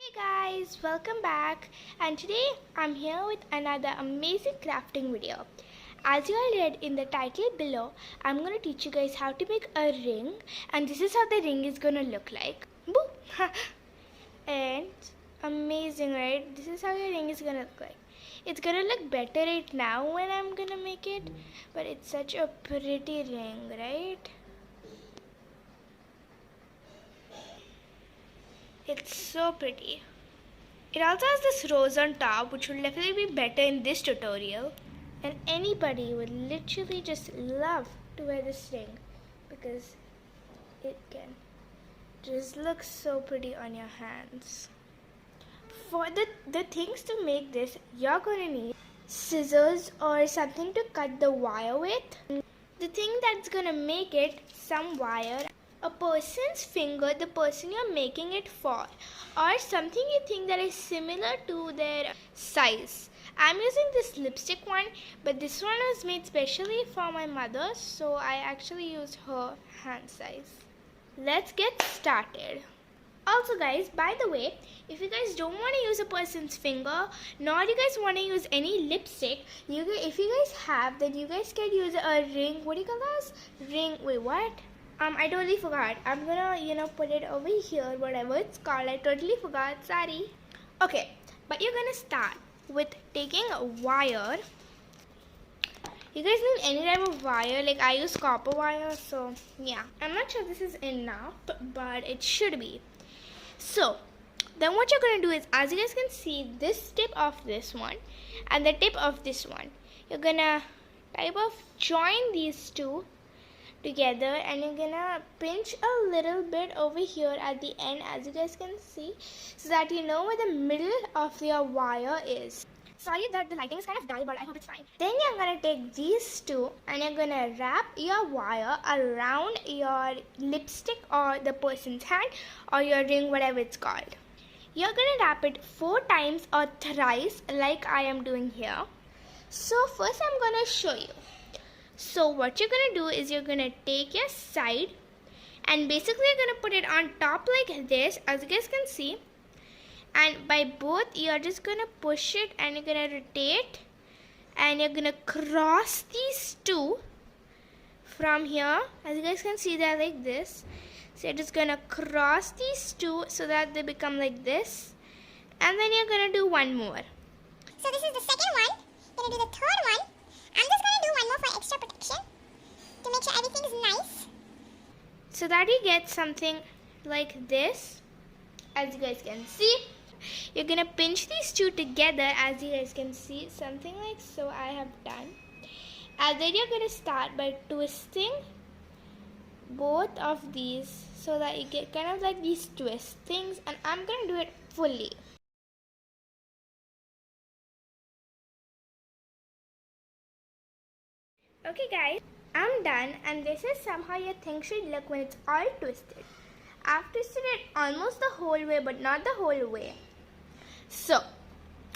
Hey guys, welcome back, and today I'm here with another amazing crafting video. As you all read in the title below, I'm going to teach you guys how to make a ring, and this is how the ring is going to look like. Boo! And amazing, right? This is how your ring is going to look like. It's going to look better right now when I'm going to make it, but it's such a pretty ring, right? It's so pretty. It also has this rose on top, which will definitely be better in this tutorial. And anybody would literally just love to wear this ring because it can just look so pretty on your hands. For the things to make this, you're going to need scissors or something to cut the wire with. The thing that's going to make it, some wire, a person's finger, the person you're making it for, or something you think that is similar to their size. I'm using this lipstick one, but this one was made specially for my mother, so I actually used her hand size. Let's get started. Also guys, by the way, if you guys don't want to use a person's finger, nor you guys want to use any lipstick, if you guys have, then you guys can use a ring. What do you call this? Ring, wait, what? I totally forgot. I'm gonna, put it over here, whatever it's called. I totally forgot, sorry. Okay, but you're gonna start with taking a wire. You guys need any type of wire, like I use copper wire, so yeah. I'm not sure this is enough, but it should be. So, then what you're gonna do is, as you guys can see, this tip of this one and the tip of this one, you're gonna type of join these two together, and you're gonna pinch a little bit over here at the end, as you guys can see, so that you know where the middle of your wire is. Sorry that the lighting is kind of dull, but I hope it's fine. Then you're gonna take these two and you're gonna wrap your wire around your lipstick or the person's hand or your ring, whatever it's called. You're gonna wrap it 4 times or thrice like I am doing here. So first I'm gonna show you. So what you're going to do is you're going to take your side and basically you're going to put it on top like this, as you guys can see. And by both, you're just going to push it and you're going to rotate. And you're going to cross these two from here. As you guys can see, they're like this. So you're just going to cross these two so that they become like this. And then you're going to do one more. So this is the second one. You're going to do the third one. I'm just going to do one more for extra protection to make sure everything is nice. So that you get something like this, as you guys can see. You're going to pinch these two together, as you guys can see, something like so I have done. And then you're going to start by twisting both of these so that you get kind of like these twist things, and I'm going to do it fully. Okay guys, I'm done, and this is somehow your thing should look when it's all twisted. I've twisted it almost the whole way, but not the whole way. So,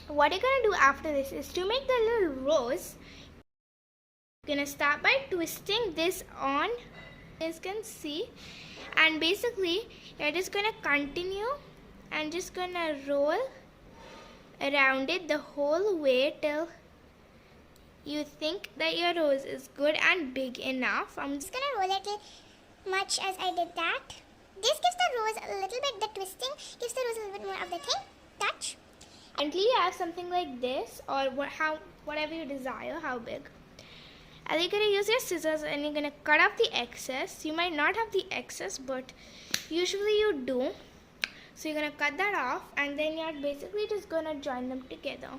what you're going to do after this is to make the little rose, you're going to start by twisting this on, as you can see. And basically, you're just going to continue and just going to roll around it the whole way till you think that your rose is good and big enough. I'm just gonna roll it much as I did that. This gives the rose a little bit, the twisting gives the rose a little bit more of the thing, touch. Until you have something like this, or whatever you desire, how big. And you're gonna use your scissors and you're gonna cut off the excess. You might not have the excess, but usually you do. So you're gonna cut that off, and then you're basically just gonna join them together.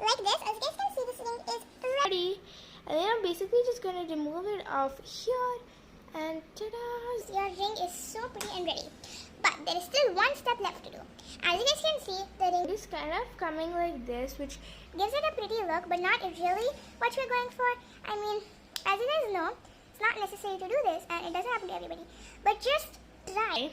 Like this, as you guys can see, this ring is ready. And then I'm basically just going to remove it off here, and ta-da! Your ring is so pretty and ready. But there is still one step left to do. As you guys can see, the ring is kind of coming like this, which gives it a pretty look, but not really what we're going for. I mean, as you guys know, it's not necessary to do this, and it doesn't happen to everybody. But just try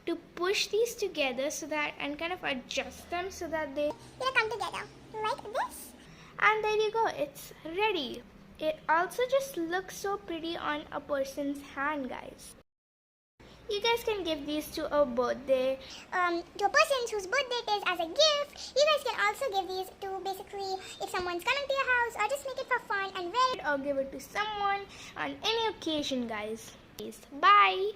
to push these together so that, and kind of adjust them so that they come together like this. And there you go, it's ready. It also just looks so pretty on a person's hand, guys. You guys can give these to a birthday. To a person whose birthday it is as a gift. You guys can also give these to basically if someone's coming to your house, or just make it for fun and wear it. Or give it to someone on any occasion, guys. Bye.